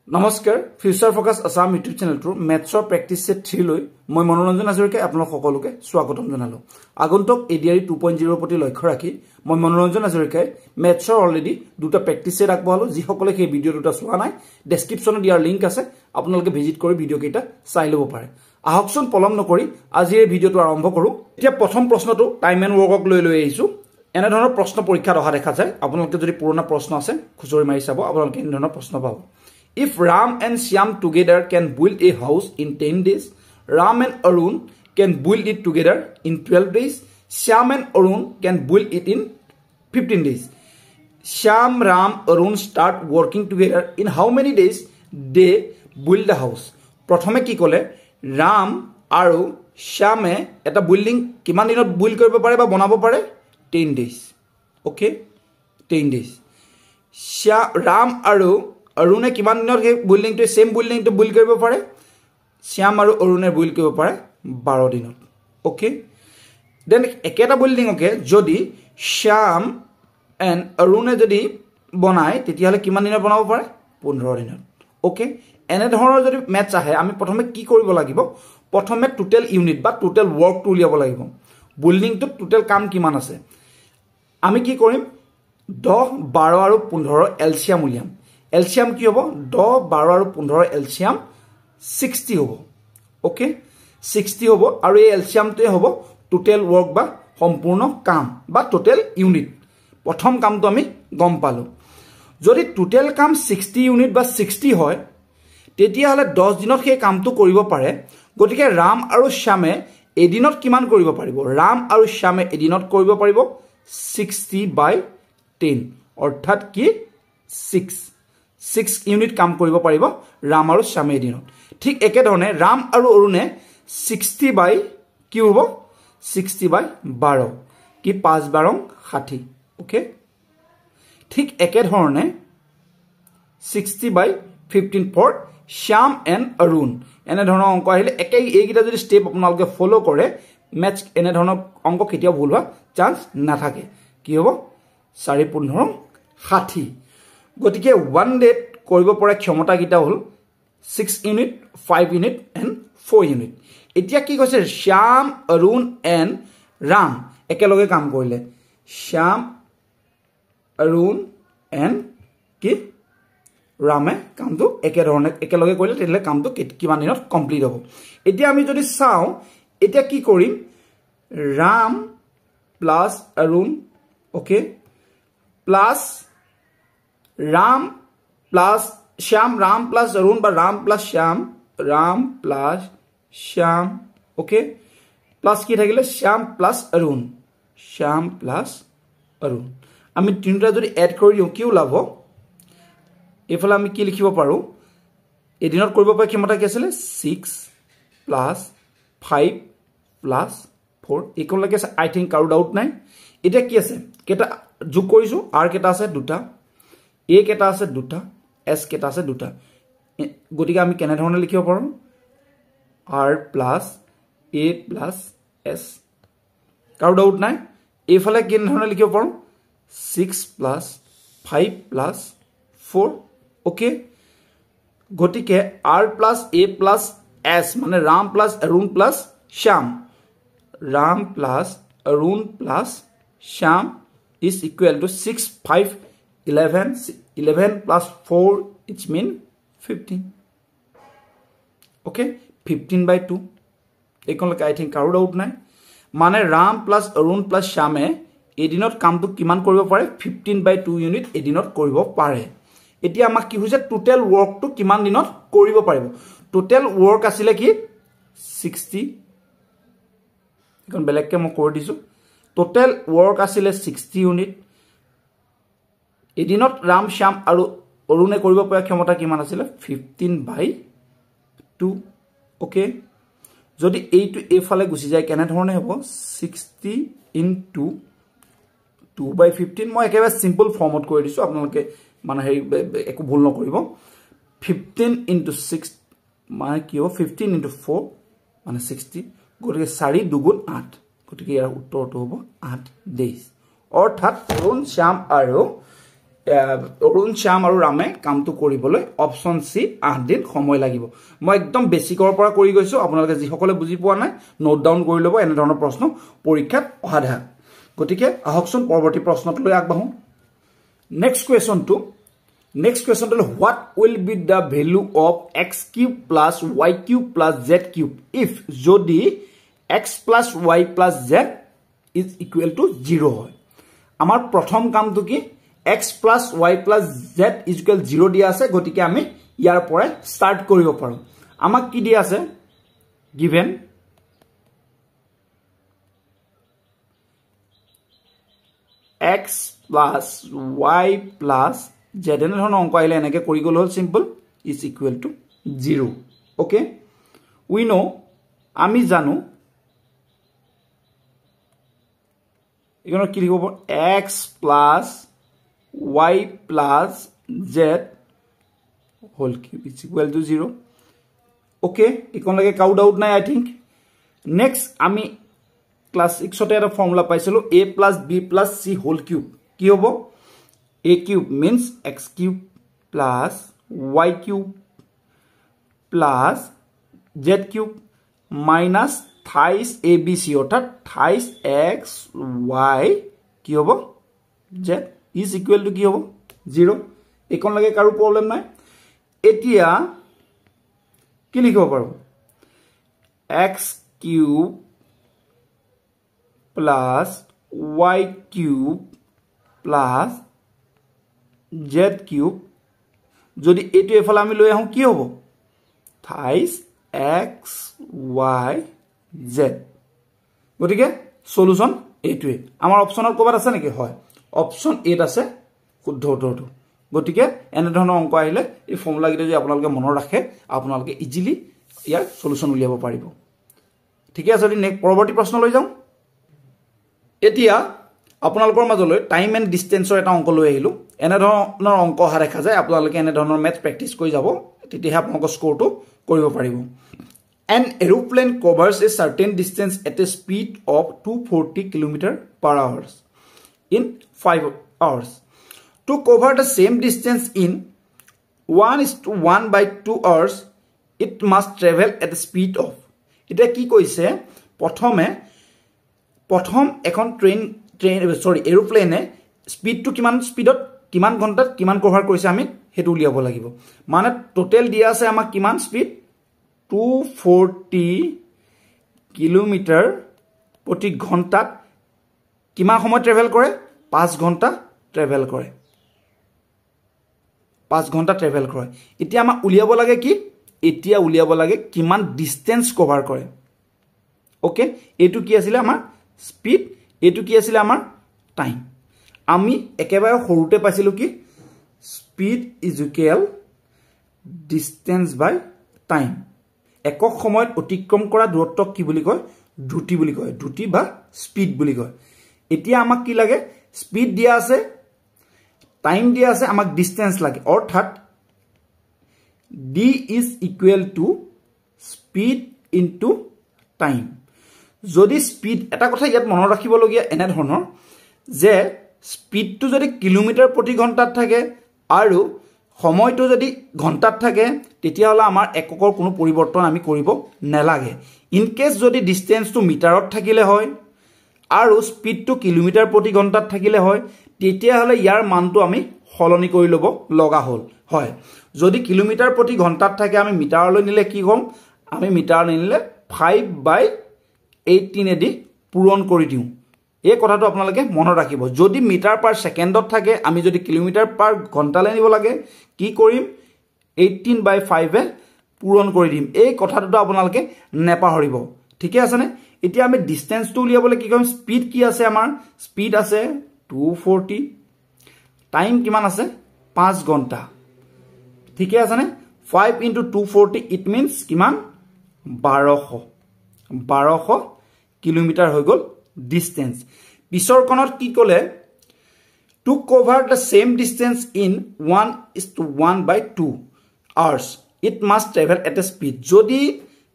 নমস্কাৰ future focus Assam YouTube চেনেলটোৰ মেথছৰ practice set 3 লৈ মই মনোৰঞ্জন হাজৰিকাই আপোনাক সকলোকে স্বাগতম জনালো। আগন্তুক এডিআৰই 2.0 প্ৰতি লক্ষ্য ৰাখি মই মনোৰঞ্জন হাজৰিকাই মেথছৰ অলৰেডি দুটা প্ৰেক্টিছ সেট আগবঢ়ালো। যি সকলে সেই ভিডিও দুটা চোৱা নাই ডেসক্ৰিপচনত দিয়াৰ লিংক আছে, আপোনালোকে ভিজিট কৰি ভিডিও কেইটা চাই ল'ব পাৰে। আহকচোন পলম নকৰি আজি এই ভিডিওটো আৰম্ভ কৰো। এতিয়া প্ৰথম প্ৰশ্নটো টাইম এণ্ড ৱৰ্কক লৈ আহিছো। এনে ধৰণৰ প্ৰশ্ন পৰীক্ষাত অহা দেখা যায়। আপোনালোকে যদি পুৰণা প্ৰশ্ন আছে খুচৰি মাৰি চাব, আপোনালোকে এই ধৰণৰ প্ৰশ্ন পাব। If Ram and Shyam together can build a house in 10 days, Ram and Arun can build it together in 12 days. Shyam and Arun can build it in 15 days. Shyam, Ram, Arun start working together. In how many days they build the house? Prothome ki kole Ram aru Shyame eta building kiman dinot build koribo pare ba banabo pare 10 days. Okay, 10 days. Ram aru Arune kiman dinot he building to same building to build koribo pare Shyam aru Arune build koribo pare 12 dinot. Okay, then eketa building okay jodi Shyam and Arune jodi bonai tetiale kiman dinot banabo pare 15 dinot. Okay, ene dhoroner jodi match ahe ami prothome ki koribo lagibo, prothome total unit ba total work to uliabo lagibo, building to total kam kiman ase ami ki korim 10 12 aru 15 LCM uliam। LCM কি হ'ব 10 12 আৰু 15 LCM 60 হ'ব। Okay 60 হ'ব আৰু এই LCM তে হ'ব total work বা সম্পূৰ্ণ কাম বা টোটাল ইউনিট। প্ৰথম কামটো আমি গম পালো। যদি টোটাল কাম 60 ইউনিট বা 60 হয় তেতিয়া হলে 10 দিনত সেই কামটো কৰিব পাৰে। গতিকে ৰাম আৰু শ্যামে এদিনত কিমান কৰিব পাৰিব? ৰাম আৰু শ্যামে এদিনত কৰিব পাৰিব 60/10 অৰ্থাৎ কি 6 ইউনিট কাম কৰিব পাৰিব ৰাম আৰু শ্যামে এদিনত। ঠিক একে ধৰণে ৰাম আৰু অৰুণে 60 বাই কি হ'ব 60/12 কি 5/12 60। ওকে, ঠিক একে ধৰণে 60/15 ফৰ শ্যাম এণ্ড অৰুণ। এনে ধৰণৰ অংক আহিলে একে এইকেইটা যদি ষ্টেপ আপোনালোকে ফলো কৰে মেথছ এনে ধৰণৰ অংক কেতিয়াও ভুল হোৱা চান্স নাথাকে। কি হ'ব 4 15 60। গতিকে 1 ডেট কৰিব পৰা ক্ষমতা কিটা হল 6 ইউনিট 5 ইউনিট এণ্ড 4 ইউনিট। এতিয়া কি কৈছে শ্যাম অৰুণ এণ্ড ৰাম একেলগে কাম কৰিলে শ্যাম অৰুণ এণ্ড কি ৰামে কামটো একেধৰণে একেলগে কৰিলে তেতিয়াহ'লে কামটো কিমান দিনত কমপ্লিট হ'ব। এতিয়া আমি যদি চাওঁ এতিয়া কি কৰিম Ram plus Arun okay plus Ram plus Shyam, Ram plus Arun বা Ram plus Shyam, Ram plus Shyam, okay, plus কি থাকিলে Shyam plus Arun, Shyam plus Arun। আমি তিনটা যদি এড কৰি দিও কি ওলাব? এফালে আমি কি লিখিব পাৰো এদিনত কৰিব পৰা ক্ষমতা কি আছিল 6 plus 5 plus 4 ইকুয়াল লাগে আই থিংক কাৰো ডাউট নাই। এটা কি আছে কেটা যোগ কৰিছো আর কেটা আছে দুটা এ কেটা আছে দুটা এস কেটা আছে দুটা। গতিকে আমি কেনে ধৰণে লিখিব পাৰো আৰ প্লাস এ প্লাস এস কাৰো ডাউট নাই। এইফালে কেনে ধৰণে লিখিব পাৰো 6 প্লাস 5 প্লাস 4 ওকে। গতিকে আৰ প্লাস এ প্লাস এস মানে Ram plus Arun plus Shyam, Ram plus Arun plus Shyam is equal to 6 5 11 plus 4 it mean 15 okay 15/2 এখনলৈকে I think কাৰো ডাউট নাই। মানে ৰাম প্লাস অৰুণ প্লাস শ্যামে এদিনত কামটো কিমান কৰিব পাৰে 15/2 ইউনিট এদিনত কৰিব পাৰে। এতিয়া আমাক কি হৈছে টোটাল ওয়াৰ্কটো কিমান দিনত কৰিব পাৰিব? টোটাল ওয়াৰ্ক আছিল কি 60 এখন বেলেগকে মই কৰি দিছো। টোটাল ওয়াৰ্ক আছিল 60 ইউনিট এদিনত ৰাম শ্যাম আৰু অৰুণে কৰিব পৰা ক্ষমতা কিমান আছিল 15/2 ওকে। যদি এইটো এফালে গুছি যায় কেনে ধৰণে হ'ব 60 into 2/15 মই একেবাৰে সিম্পল ফৰ্মত কৰি দিছো আপোনালোকে মানে হেৰি একো ভুল নকৰিব। 15 into 6 মানে কি হ'ব 15 into 4 মানে 60 গতিকে 4 2 8 গতিকে ইয়াৰ উত্তৰটো হ'ব 8 days। অৰ্থাৎ অৰুণ শ্যাম আৰু অৰুণ শ্যাম আৰু ৰামে কামটো কৰিবলৈ অপশ্যন সি 8 দিন সময় লাগিব মই একদম বেসিকৰ পৰা কৰি গৈছো আপোনালোকে যিসকলে বুজি পোৱা নাই নোট ডাউন কৰি ল'ব এনে ধৰণৰ প্ৰশ্ন পৰীক্ষাত অহা দেখা গতিকে আহকচোন পৰৱৰ্তী প্ৰশ্নটোলৈ আগবাঢ়ো next কুৱেশ্যনটো what will be the value of x cube plus y cube plus z cube if যদি x plus y plus z is equal to 0 হয় আমাৰ প্ৰথম কামটো কি x plus y plus z is equal 0 দিয়া আছে গতিকে আমি ইয়াৰ পৰা স্টাৰ্ট কৰিব পাৰো আমাক কি দিয়া আছে given x plus y plus z এনে ধৰণৰ অংক আহিলে এনেকৈ কৰি গ'ল হ'ল simple is equal to 0 okay we know আমি জানো এখানে কি লিখব x plus y plus z whole cube is equal to 0 okay এখন লাগে কাউ ডাউট নাই I think next আমি ক্লাস 6 তে এটা ফর্মুলা পাইছিলো a plus b plus c whole cube কি হ'ব a cube means x cube plus y cube plus z cube minus thrice abc অর্থাৎ thrice x y কি হ'ব z is equal to কি হ'ব 0 এখন লাগে কাৰো প্ৰবলেম নাই এতিয়া কি লিখিব পাৰো x cube plus y cube plus z cube যদি এটো এফালে আমি লৈ আহো কি হ'ব thrice x y z গতিকে সলিউশন এটোৱে আমাৰ অপচনৰ কবাত আছে নেকি হয় অপচন 8 আছে শুদ্ধ উত্তৰটো গতিকে এনে ধৰণৰ অংক আহিলে এই ফৰ্মুলা গিটা যদি আপোনালোকে মনত ৰাখে আপোনালোকে ইজিলি ইয়াৰ সলিউশন উলিয়াব পাৰিব ঠিক আছে যদি নেক্সট পৰৱৰ্তী প্ৰশ্ন লৈ যাওঁ এতিয়া আপোনালোকৰ মাজলৈ টাইম এণ্ড ডিসটেন্সৰ এটা অংক লৈ আহিলো এনে ধৰণৰ অংক অহা দেখা যায় আপোনালোকে এনে ধৰণৰ মেথ প্ৰেক্টিস কৰি যাব তেতিয়াহে আপোনালোকৰ স্কোৰটো কৰিব পাৰিব An aeroplane covers a certain distance at a speed of 240 km/h in 5 hours. To cover the same distance in 1:1/2 hours, it must travel at the speed of. এটা কি কৈছে প্ৰথম এখন এৰোপ্লেনে স্পিডটো কিমান স্পিডত কিমান ঘণ্টাত কিমান কভাৰ কৰিছে আমি হেতু উলিয়াব লাগিব মানে টোটাল দিয়া আছে আমাক কিমান স্পিড 240 কিলোমিটাৰ প্ৰতি ঘণ্টাত কিমান সময় ট্ৰেভেল কৰে 5 ঘণ্টা ট্ৰেভেল কৰে 5 ঘণ্টা ট্ৰেভেল কৰে এতিয়া আমাৰ উলিয়াব লাগে কি এতিয়া উলিয়াব লাগে কিমান ডিসটেন্স কভাৰ কৰে ওকে এটো কি আছিল আমাৰ স্পিড এটো কি আছিল আমাৰ টাইম আমি একেবাৰে সৰুতে পাইছিলো কি speed is equal distance by time একক সময়ত অতিক্ৰম কৰা দূৰত্বক কি বুলি কয় দ্ৰুতি বা স্পিড বুলি কয় এতিয়া আমাক কি লাগে স্পিড দিয়া আছে টাইম দিয়া আছে আমাক ডিসটেন্স লাগে অৰ্থাৎ d is equal to speed into time যদি স্পিড এটা কথা ইয়াত মনত ৰাখিবলগীয়া এনে ধৰণৰ যে স্পিডটো যদি কিলোমিটাৰ প্ৰতি ঘণ্টাত থাকে আৰু সময়টো যদি ঘণ্টাত থাকে তেতিয়া হলে আমাৰ এককৰ কোনো পৰিৱৰ্তন আমি কৰিব নালাগে ইন কেস যদি ডিসটেন্সটো মিটাৰত থাকিলে হয় আৰু স্পিডটো কিলোমিটাৰ প্ৰতি ঘণ্টাত থাকিলে হয় তেতিয়া হলে ইয়াৰ মানটো আমি সলনি কৰি লব লগা হল হয় যদি কিলোমিটাৰ প্ৰতি ঘণ্টাত থাকে আমি মিটাৰলৈ নিলে কি হ'ম আমি মিটাৰ নিলে 5/18 এদি পূৰণ কৰি দিও এই কথাটো আপোনালোকে মনত ৰাখিব যদি মিটাৰ পাৰ সেকেন্ডত থাকে আমি যদি কিলোমিটাৰ পাৰ ঘণ্টালৈ নিব লাগে কি কৰিম 18/5 এ পূৰণ কৰি দিম এই কথাটো আপোনালোকে নেপাহৰিব ঠিক আছে নে এতিয়া আমি ডিসটেন্সটো উলিয়াবলৈ কি কৰিম স্পিড কি আছে আমাৰ স্পিড আছে 240 টাইম কিমান আছে 5 ঘণ্টা ঠিক আছে নে 5 * 240 ইট মিন্স কিমান 1200 কিলোমিটাৰ হৈ গল distance পিছৰ কোণত কি কলে to cover the same distance in 1:1/2 hours it must travel at a speed যদি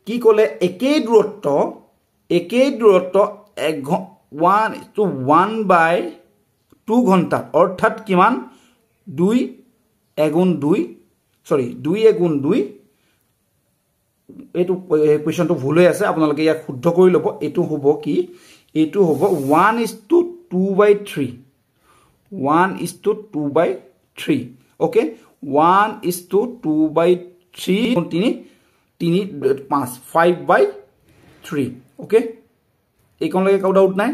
কি কলে একেই দূৰত্ব 1:1/2 ঘণ্টা অৰ্থাৎ কিমান 2 এগুণ 2 সৰি 2 এগুণ 2 এটো কোৱেশ্চনটো ভুল হৈ আছে আপোনালোকে ইয়াক শুদ্ধ কৰি ল'ব এটো হ'ব কি এটো হ'ব 1:2/3 1:2/3 ওকে 1:2/3 3 5 5/3 ওকে এইকন লাগে কাউ ডাউট নাই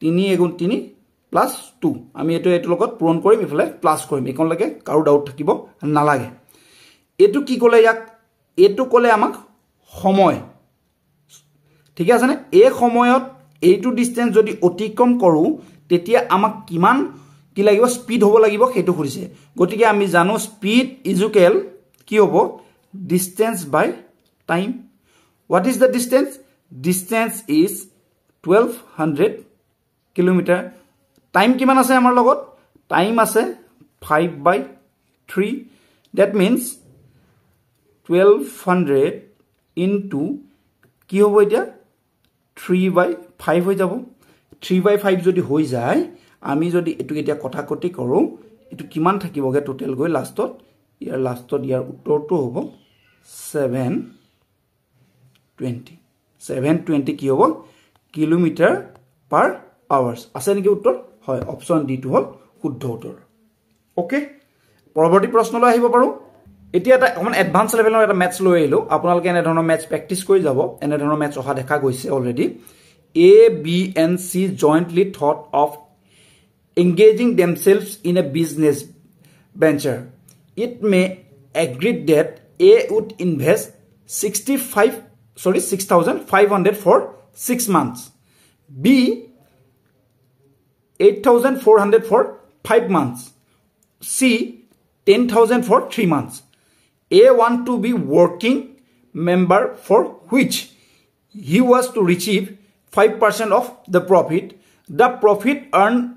3 এগুণ 3 প্লাস 2 আমি এটো এটো লগত পূৰণ কৰিম ইফালে প্লাস কৰিম এইকন লাগে কাউ ডাউট থাকিব নালাগে এটো কি কলে ইয়াক এটো কলে আমাক সময় ঠিক আছে না এই সময়ত এইটো ডিসটেন্স যদি অতিক্ৰম কৰো তেতিয়া আমাক কিমান কি লাগিব স্পিড হ'ব লাগিব হেতু খুৰিছে গতিকে আমি জানো স্পিড ইকুৱেল কি হ'ব distance by time what is the distance distance is 1200 kilometre time কিমান আছে আমাৰ লগত টাইম আছে 5/3 that means 1200 into কি হ'ব এটা 3/5 হৈ যাব 3/5 যদি হৈ যায় আমি যদি এটু এটা কথা কটি কৰো এটু কিমান থাকিবগে টোটাল গৈ লাষ্টত ইয়াৰ উত্তৰটো হ'ব 720 কি হ'ব কিলোমিটাৰ পাৰ আৱাৰ্স আছে নেকি উত্তৰ হয় অপচন ডি টু হল শুদ্ধ উত্তৰ ওকে পৰৱৰ্তী প্ৰশ্নলৈ আহিব পাৰো এতিয়া এটা অকমান এডভান্স লেভেলৰ এটা ম্যাথছ লৈ আহিলো আপোনালোকে এনে ধৰণৰ ম্যাথছ প্ৰেক্টিস কৰি যাব এনে ধৰণৰ ম্যাথছ অহা দেখা গৈছে already A, B and C jointly thought of engaging themselves in a business venture. It may agree that A would invest 6,500 for 6 months. B 8,400 for 5 months. C 10,000 for 3 months. A want to be working member for which he was to receive 5% of the profit. The profit earned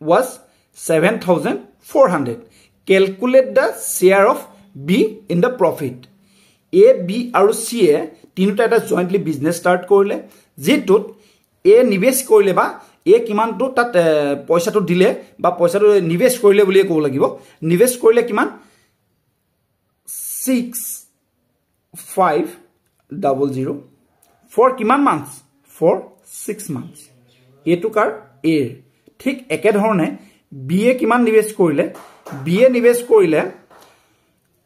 was 7,400. Calculate the share of B in the profit. A, B আৰু C এ তিনিটা এটা jointly business start কৰিলে যেটোত এ নিবেশ কৰিলে বা এ কিমানটো তাত পইচাটো দিলে বা পইচাটো নিবেশ কৰিলে বুলি ক'ব লাগিব নিবেশ কৰিলে কিমান 6,500 for কিমান months for 6 months এটো কাৰ এ ঠিক একে ধৰণে বি এ কিমান নিবেশ কৰিলে বি এ নিবেশ কৰিলে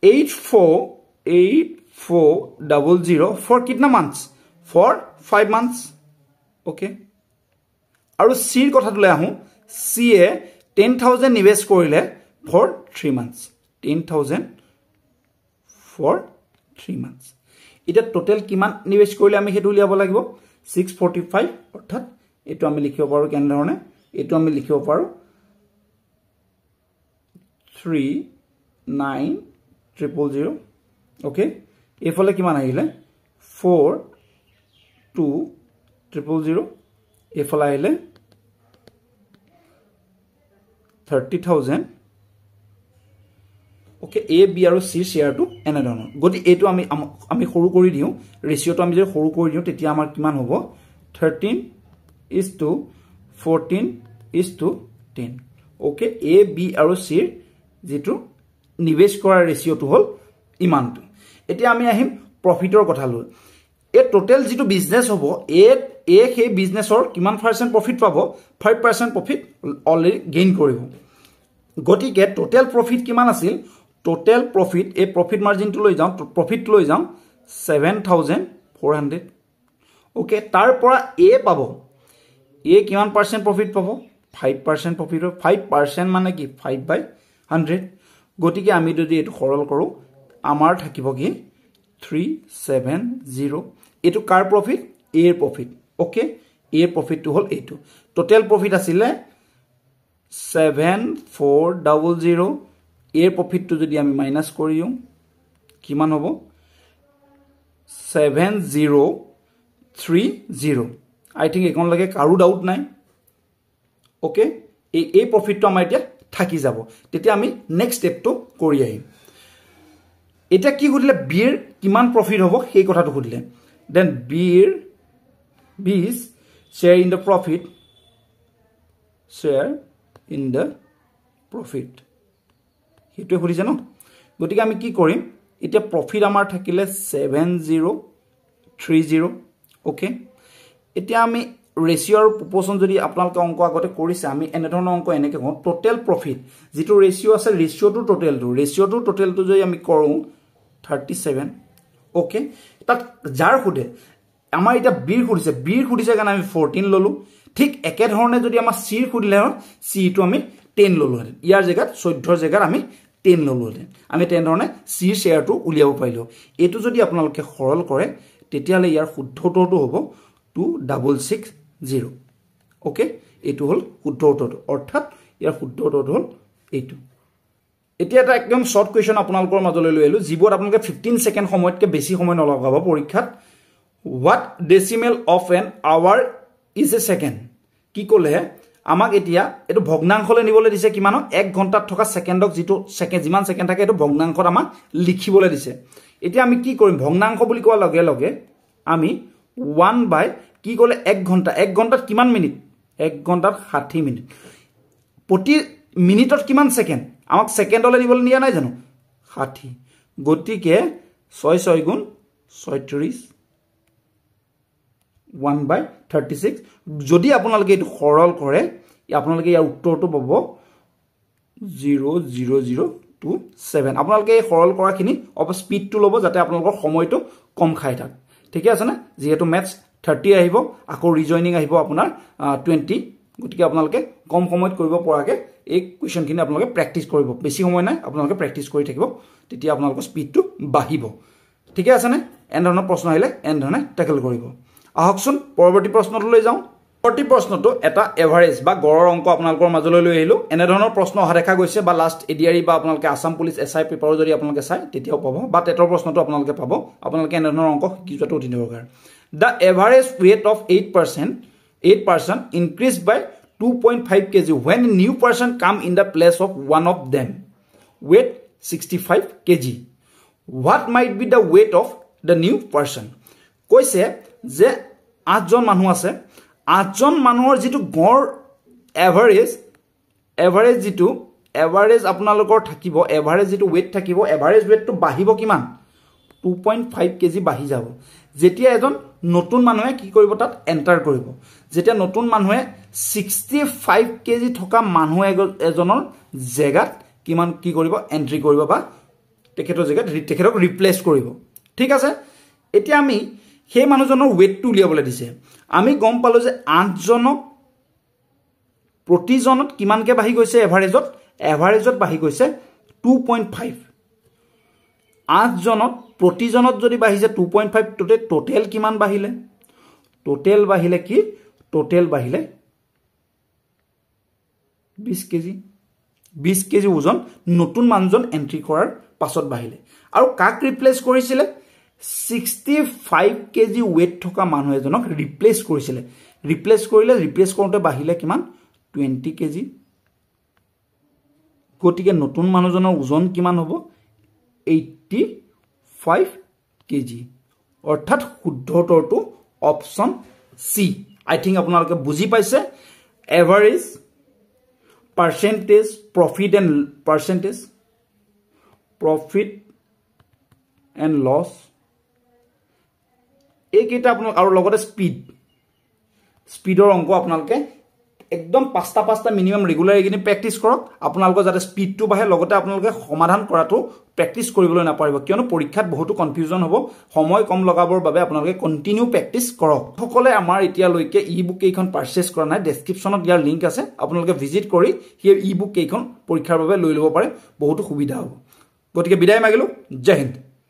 8,400 for কিতনা months for 5 months okay আৰু সি ৰ কথাটো লৈ আহো সি এ 10,000 নিবেশ কৰিলে for 3 months 10,000 for 3 months এটা টোটাল কিমান নিবেশ কৰিলে আমি হেতু লিয়াব লাগিব 645 অৰ্থাৎ এটো আমি লিখিব পাৰো কেন ধৰণে এটো আমি লিখিব পাৰো 3,9,000 ওকে এফালে কিমান আহিলে 4,2,000 এফালে আহিলে 30,000 ওকে এ বি আৰু সি শেয়াৰটো এনে ধৰণৰ গতি এটো আমি সৰু কৰি দিও ৰেশিওটো আমি যদি সৰু কৰি দিও তেতিয়া আমাৰ কিমান হ'ব 13:14:10 ওকে এ বি আৰু সি যেটো নিবেশ কৰাৰ ৰেশিওটো হল ইমানটো এতিয়া আমি আহিম প্ৰফিটৰ কথা লৈ এ টোটাল যেটো বিজনেস হ'ব এ সেই বিজনেসৰ কিমান % প্ৰফিট পাব 5% প্ৰফিট অলৰেডি গেইন কৰিব গতিকে টোটাল প্ৰফিট কিমান আছিল টোটাল প্ৰফিট এ প্ৰফিট মাৰ্জিন টু লৈ যাও প্ৰফিট লৈ যাও 7,400 ওকে তাৰ পৰা এ পাব এ কিমান % প্ৰফিট পাব 5% প্ৰফিট 5% মানে কি 5/100 গতিকে আমি যদি এটো সৰল কৰো আমাৰ থাকিব কি 370 এটো কাৰ প্ৰফিট এ ৰ প্ৰফিট ওকে এ প্ৰফিট টু হল এটো টোটাল প্ৰফিট আছিলে 7,400 এৰ প্ৰফিট টু যদি আমি মাইনাস কৰিও কিমান হ'ব 7,030 আই থিংক একন লাগে কাৰো ডাউট নাই ওকে এই প্ৰফিটটো আমাৰ এতিয়া থাকি যাব তেতিয়া আমি নেক্সট স্টেপটো কৰি আহিম এটা কি কৰিলে বিৰ কিমান প্ৰফিট হ'ব সেই কথাটো কৰিলে দেন বিৰ বি's share in the profit সেইটোৱে সুধিছে ন গতিকে আমি কি কৰিম এতিয়া প্ৰফিট আমাৰ থাকিলে 7030 ওকে এতিয়া আমি ৰেশিও আৰু প্ৰপোৰ্শন যদি আপোনালোকে অংক আগতে কৰিছে আমি এনে ধৰণৰ অংক এনেকৈ কওঁ টোটেল প্ৰফিট যেটো ৰেশিও আছে ৰেশিওটো টোটেলটো যদি আমি কৰো 37 ওকে তাত যাৰ খুদে আমাৰ এটা বিৰ খুদিছে কাৰণ আমি 14 ললো ঠিক একে ধৰণে যদি আমাৰ সিৰ খুদিলে সি টো আমি 10 ললো ইয়াৰ জায়গাত 14 জায়গাত আমি 10 ললো আমি তেন ধৰণে সিৰ শেয়াৰটো উলিয়াব পাৰিলো এটো যদি আপোনালোকে সৰল কৰে তেতিয়ালে ইয়াৰ শুদ্ধ উত্তৰটো হ'ব 2660 ওকে এটো হল শুদ্ধ উত্তৰটো অৰ্থাৎ ইয়াৰ শুদ্ধ উত্তৰটো হল এটো এতিয়া এটা একদম শৰ্ট কোৱেশ্চন আপোনালোকৰ মাজলৈ লৈ আইলো জিবত আপোনালোকে 15 সেকেন্ড সময়তকে বেছি সময় নলগাব পৰীক্ষাত what decimal of an hour is a second কি কলে আমাক এতিয়া এটো ভগ্নাংশলে নিবলে দিছে কিমানো 1 ঘন্টাত থকা সেকেন্ডক যেটো সেকেন্ড জিমান সেকেন্ড থাকে এটো ভগ্নাংশত আমাক লিখিবলে দিছে এতিয়া আমি কি কৰিম ভগ্নাংশ বুলি কোৱা লগে লগে আমি 1 বাই কি কলে 1 ঘন্টাত কিমান মিনিট 1 ঘন্টাত 60 মিনিট প্ৰতি মিনিটত কিমান সেকেন্ড আমাক সেকেন্ডলে নিবলে নিয়া নাই জানো 60 গতিকে 6 6 গুণ 36 1 by 36 যদি আপোনালোকে এটো সৰল কৰে আপোনালোকে ইয়াৰ উত্তৰটো পাব 00027 আপোনালোকে এই সৰল কৰাখিনি অব স্পিডটো লব যাতে আপোনালোকৰ সময়টো কম খাই থাক ঠিক আছে না যেহেতু ম্যাথছ 30 আহিব আকৌ ৰিজয়নিং আহিব আপোনাৰ 20 গতিকে আপোনালোকে কম সময়ত কৰিব পৰাকে এই কোৱেশ্চনখিনি আপোনালোকে প্ৰেক্টিস কৰিব বেছি সময় নাই আপোনালোকে প্ৰেক্টিস কৰি থাকিব তেতিয়া আপোনালোকৰ স্পিডটো বাঢ়িব ঠিক আছে না এন ধৰণৰ প্ৰশ্ন আহিলে এন ধৰণে টেকল কৰিব আহকচোন পৰৱৰ্তী প্ৰশ্নটো লৈ যাওঁ পৰৱৰ্তী প্ৰশ্নটো এটা এভাৰেজ বা গড়ৰ অংক আপোনালোকৰ মাজলৈ লৈ আহিলো এনে ধৰণৰ প্ৰশ্ন অহা দেখা গৈছে বা লাষ্ট এডিআৰই বা আপোনালোকে আসাম পুলিচ এসআই পেপাৰ যদি আপোনালোকে চাই তেতিয়াও পাব বা টেটৰ প্ৰশ্নটো আপোনালোকে পাব আপোনালোকে এনে ধৰণৰ অংক কিজটো অতি দৰকাৰ the average weight of 8% increased by 2.5 kg when a new person come in the place of one of them weight 65 kg what might be the weight of the new person কৈছে যে 8 জন মানুহ আছে 8 জন মানুহৰ যেটো গড় এভাৰেজ যেটো average আপোনালোকৰ থাকিব এভাৰেজ যেটো weight থাকিব এভাৰেজ weight টো বাঢ়িব কিমান 2.5 কেজি বাঢ়ি যাব যেতিয়া এজন নতুন মানুহে কি কৰিব তাত এন্টাৰ কৰিব যেতিয়া নতুন মানুহে 65 কেজি থকা মানুহ এজনৰ জায়গাত কিমান কি কৰিব এন্ট্ৰি কৰিব বা তেখেতৰ জায়গাত তেখেতক ৰিপ্লেস কৰিব ঠিক আছে এতিয়া আমি সেই মানুহজনৰ weight-টো উলিয়াবলৈ দিছে আমি গম পালো যে 8 জনক প্ৰতিজনত কিমানকে বাঢ়ি গৈছে এভাৰেজত বাঢ়ি গৈছে 2.5 8 জনত প্ৰতিজনত যদি বাঢ়িছে 2.5 টোটেল কিমান বাঢ়িলে টোটেল বাঢ়িলে 20 কেজি ওজন নতুন মানুহজন এন্ট্ৰি কৰাৰ পাছত বাঢ়িলে আৰু কাক ৰিপ্লেস কৰিছিলে 65 কেজি weight থকা মানুহ এজনক ৰিপ্লেস কৰিছিলে ৰিপ্লেস কৰোতে বাঢ়িলে কিমান 20 কেজি গতিকে নতুন মানুহজনৰ ওজন কিমান হ'ব 85 কেজি অৰ্থাৎ শুদ্ধ উত্তৰটো অপচন সি আই থিংক আপোনালোকে বুজি পাইছে average percentage profit and loss এইকেইটা আপোনাক আৰু লগতে স্পিডৰ অংক আপোনালোকে একদম পাঁচটা মিনিমাম ৰেগুলাৰ এখিনি প্ৰেক্টিস কৰক আপোনালোকৰ যাতে স্পিডটো বাঢ়ে লগতে আপোনালোকে সমাধান কৰাটো প্ৰেক্টিস কৰিবলৈ নাপাৰিব কিয়নো পৰীক্ষাত বহুতো কনফিউজন হ'ব সময় কম লগাবৰ বাবে আপোনালোকে কন্টিনিউ প্ৰেক্টিস কৰক সকলে আমাৰ এতিয়া লৈকে ই-বুক কেইখন পাৰচেজ কৰা নাই ডেসক্ৰিপচনত ইয়াৰ লিংক আছে আপোনালোকে ভিজিট কৰি সেই ই-বুক কেইখন পৰীক্ষাৰ বাবে লৈ ল'ব পাৰে বহুতো সুবিধা হ'ব গতিকে বিদায় মাগিলো জয় হিন্দ